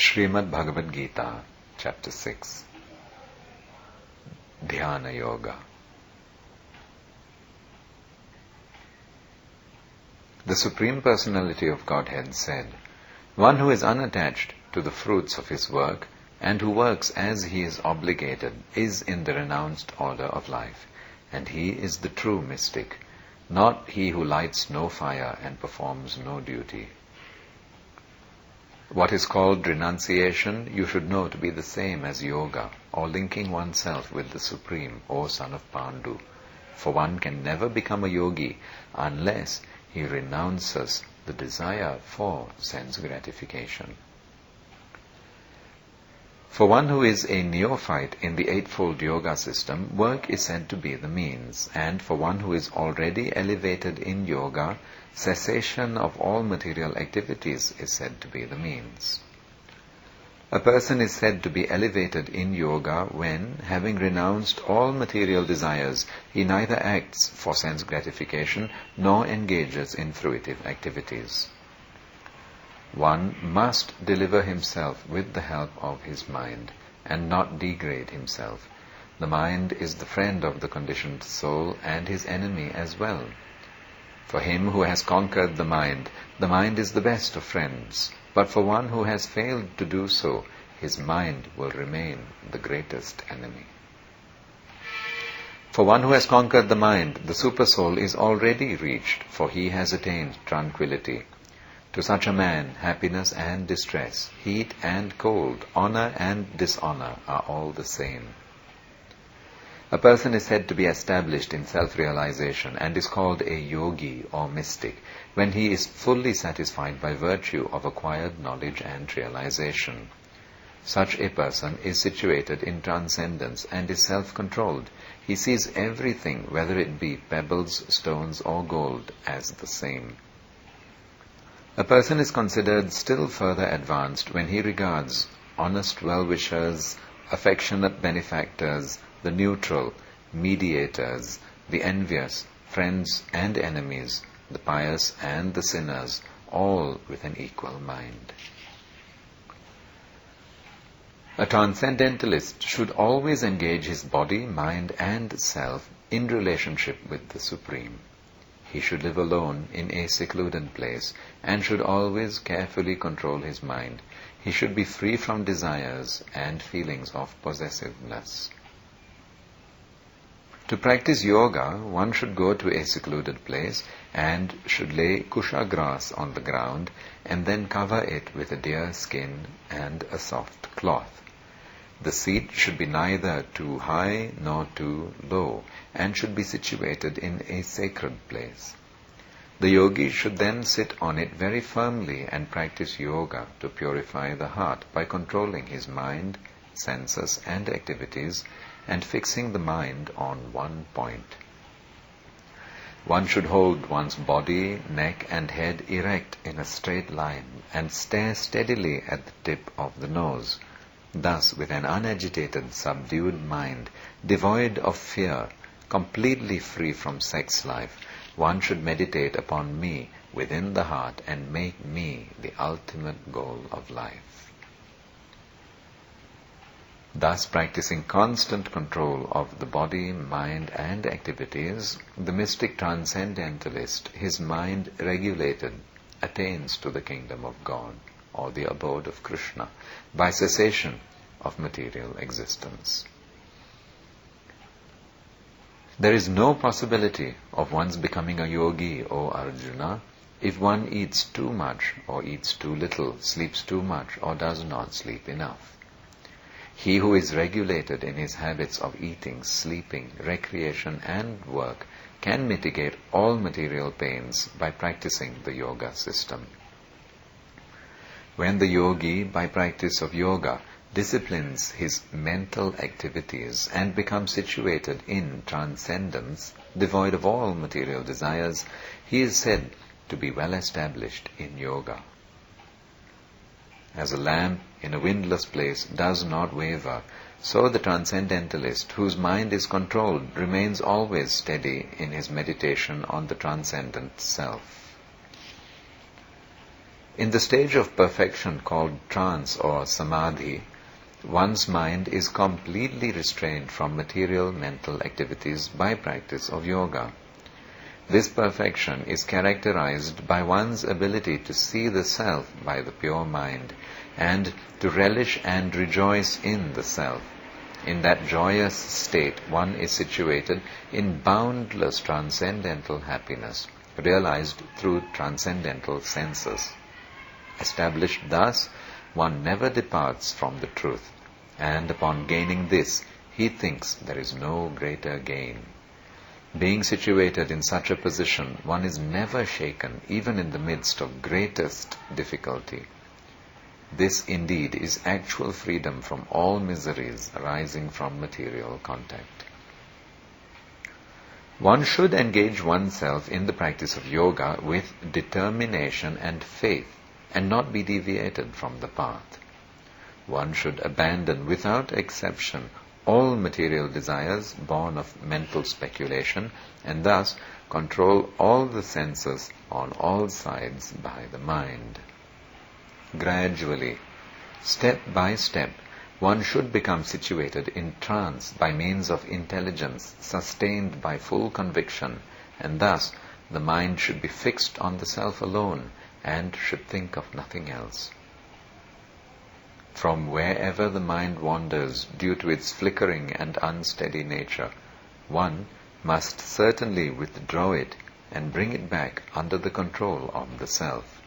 Srimad Bhagavad Gita, Chapter 6, Dhyana Yoga. The Supreme Personality of Godhead said, "One who is unattached to the fruits of his work and who works as he is obligated is in the renounced order of life, and he is the true mystic, not he who lights no fire and performs no duty." What is called renunciation you should know to be the same as yoga, or linking oneself with the Supreme, O son of Pandu. For one can never become a yogi unless he renounces the desire for sense gratification. For one who is a neophyte in the eightfold yoga system, work is said to be the means, and for one who is already elevated in yoga, cessation of all material activities is said to be the means. A person is said to be elevated in yoga when, having renounced all material desires, he neither acts for sense gratification nor engages in fruitive activities. One must deliver himself with the help of his mind and not degrade himself. The mind is the friend of the conditioned soul and his enemy as well. For him who has conquered the mind is the best of friends. But for one who has failed to do so, his mind will remain the greatest enemy. For one who has conquered the mind, the supersoul is already reached, for he has attained tranquility. To such a man, happiness and distress, heat and cold, honor and dishonor are all the same. A person is said to be established in self-realization and is called a yogi or mystic when he is fully satisfied by virtue of acquired knowledge and realization. Such a person is situated in transcendence and is self-controlled. He sees everything, whether it be pebbles, stones or gold, as the same. A person is considered still further advanced when he regards honest well-wishers, affectionate benefactors, the neutral, mediators, the envious, friends and enemies, the pious and the sinners, all with an equal mind. A transcendentalist should always engage his body, mind and self in relationship with the Supreme. He should live alone in a secluded place and should always carefully control his mind. He should be free from desires and feelings of possessiveness. To practice yoga, one should go to a secluded place and should lay kusha grass on the ground and then cover it with a deer skin and a soft cloth. The seat should be neither too high nor too low and should be situated in a sacred place. The yogi should then sit on it very firmly and practice yoga to purify the heart by controlling his mind, senses and activities and fixing the mind on one point. One should hold one's body, neck and head erect in a straight line and stare steadily at the tip of the nose. Thus, with an unagitated, subdued mind, devoid of fear, completely free from sex life, one should meditate upon me within the heart and make me the ultimate goal of life. Thus, practicing constant control of the body, mind and activities, the mystic transcendentalist, his mind regulated, attains to the kingdom of God, or the abode of Krishna, by cessation of material existence. There is no possibility of one's becoming a yogi, O Arjuna, if one eats too much or eats too little, sleeps too much or does not sleep enough. He who is regulated in his habits of eating, sleeping, recreation and work can mitigate all material pains by practicing the yoga system. When the yogi, by practice of yoga, disciplines his mental activities and becomes situated in transcendence, devoid of all material desires, he is said to be well established in yoga. As a lamp in a windless place does not waver, so the transcendentalist, whose mind is controlled, remains always steady in his meditation on the transcendent self. In the stage of perfection called trance or samadhi, one's mind is completely restrained from material mental activities by practice of yoga. This perfection is characterized by one's ability to see the self by the pure mind and to relish and rejoice in the self. In that joyous state, one is situated in boundless transcendental happiness, realized through transcendental senses. Established thus, one never departs from the truth, and upon gaining this, he thinks there is no greater gain. Being situated in such a position, one is never shaken, even in the midst of greatest difficulty. This indeed is actual freedom from all miseries arising from material contact. One should engage oneself in the practice of yoga with determination and faith, and not be deviated from the path. One should abandon without exception all material desires born of mental speculation, and thus control all the senses on all sides by the mind. Gradually, step by step, one should become situated in trance by means of intelligence sustained by full conviction, and thus the mind should be fixed on the self alone and should think of nothing else. From wherever the mind wanders due to its flickering and unsteady nature, one must certainly withdraw it and bring it back under the control of the self.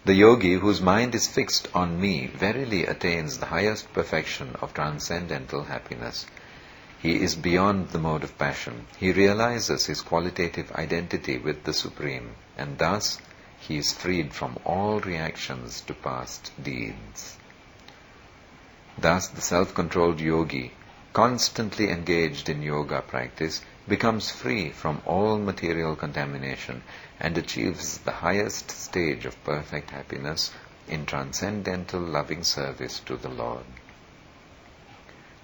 The yogi whose mind is fixed on me verily attains the highest perfection of transcendental happiness. He is beyond the mode of passion. He realizes his qualitative identity with the Supreme, and thus he is freed from all reactions to past deeds. Thus the self-controlled yogi, constantly engaged in yoga practice, becomes free from all material contamination and achieves the highest stage of perfect happiness in transcendental loving service to the Lord.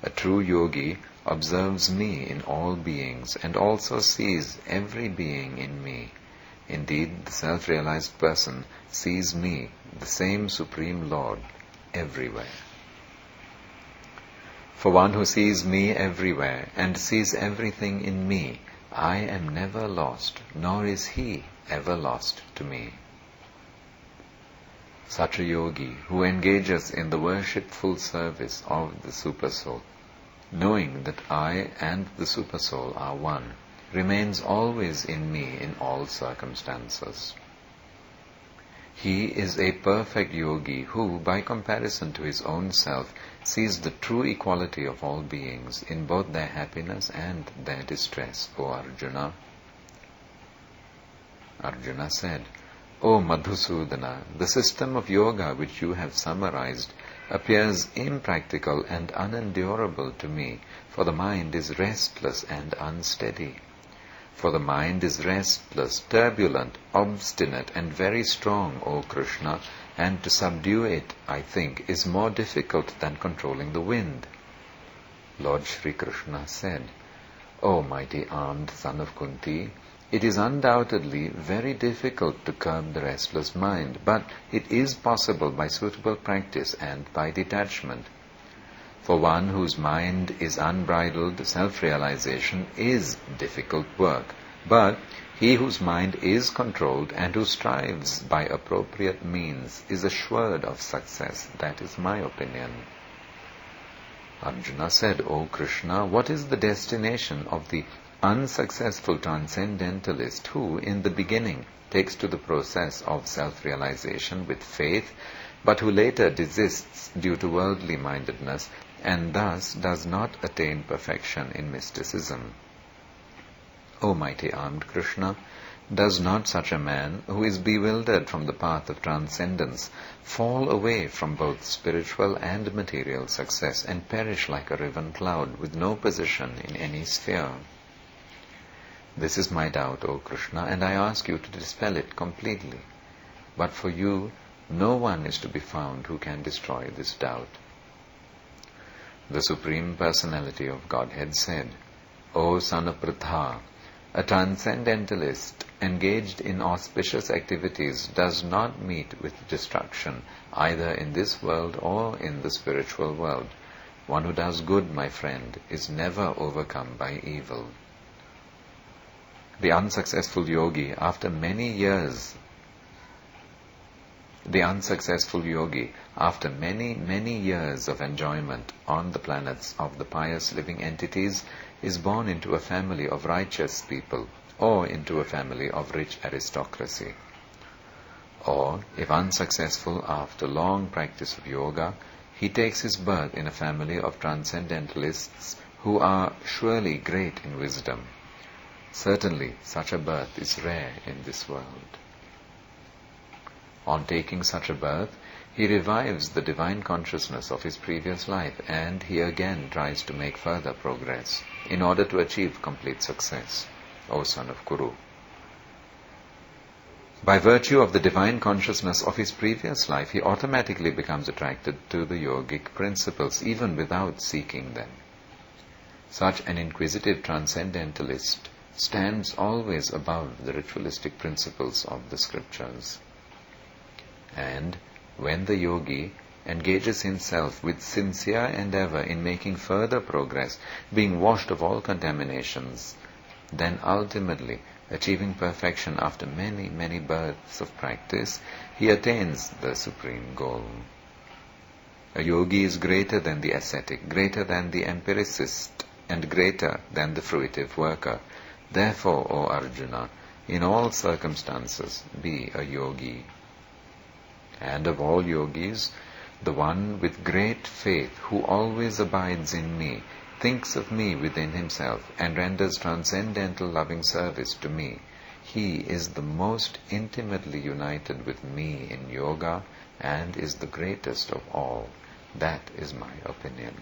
A true yogi observes me in all beings and also sees every being in me. Indeed, the self-realized person sees me, the same Supreme Lord, everywhere. For one who sees me everywhere and sees everything in me, I am never lost, nor is he ever lost to me. Such a yogi who engages in the worshipful service of the Supersoul, knowing that I and the Supersoul are one, remains always in me in all circumstances. He is a perfect yogi who, by comparison to his own self, sees the true equality of all beings in both their happiness and their distress, O Arjuna. Arjuna said, O Madhusudana, the system of yoga which you have summarized appears impractical and unendurable to me, for the mind is restless and unsteady. For the mind is restless, turbulent, obstinate, and very strong, O Krishna, and to subdue it, I think, is more difficult than controlling the wind. Lord Shri Krishna said, O mighty armed son of Kunti, it is undoubtedly very difficult to curb the restless mind, but it is possible by suitable practice and by detachment. For one whose mind is unbridled, self-realization is difficult work. But he whose mind is controlled and who strives by appropriate means is assured of success. That is my opinion. Arjuna said, O Krishna, what is the destination of the unsuccessful transcendentalist who, in the beginning, takes to the process of self-realization with faith, but who later desists due to worldly mindedness, and thus does not attain perfection in mysticism? O mighty armed Krishna, does not such a man, who is bewildered from the path of transcendence, fall away from both spiritual and material success and perish like a riven cloud with no position in any sphere? This is my doubt, O Krishna, and I ask you to dispel it completely. But for you, no one is to be found who can destroy this doubt. The Supreme Personality of Godhead said, O son of Pritha, A transcendentalist engaged in auspicious activities does not meet with destruction either in this world or in the spiritual world. One who does good, my friend, is never overcome by evil. The unsuccessful yogi, after many years of enjoyment on the planets of the pious living entities, is born into a family of righteous people or into a family of rich aristocracy. Or, if unsuccessful after long practice of yoga, he takes his birth in a family of transcendentalists who are surely great in wisdom. Certainly, such a birth is rare in this world. On taking such a birth, he revives the divine consciousness of his previous life, and he again tries to make further progress in order to achieve complete success, O son of Kuru. By virtue of the divine consciousness of his previous life, he automatically becomes attracted to the yogic principles, even without seeking them. Such an inquisitive transcendentalist stands always above the ritualistic principles of the scriptures. And when the yogi engages himself with sincere endeavor in making further progress, being washed of all contaminations, then ultimately, achieving perfection after many, many births of practice, he attains the supreme goal. A yogi is greater than the ascetic, greater than the empiricist, and greater than the fruitive worker. Therefore, O Arjuna, in all circumstances be a yogi. And of all yogis, the one with great faith who always abides in me, thinks of me within himself, and renders transcendental loving service to me, he is the most intimately united with me in yoga and is the greatest of all. That is my opinion.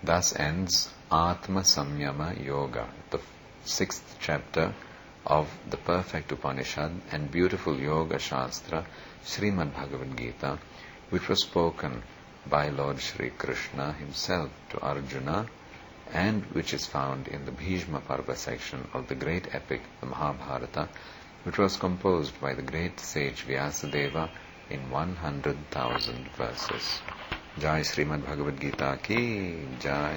Thus ends Atma Samyama Yoga, the 6th chapter of the perfect Upanishad and beautiful Yoga Shastra, Srimad Bhagavad Gita, which was spoken by Lord Shri Krishna himself to Arjuna, and which is found in the Bhishma Parva section of the great epic, the Mahabharata, which was composed by the great sage Vyasadeva in 100,000 verses. Jai Srimad Bhagavad Gita ki Jai.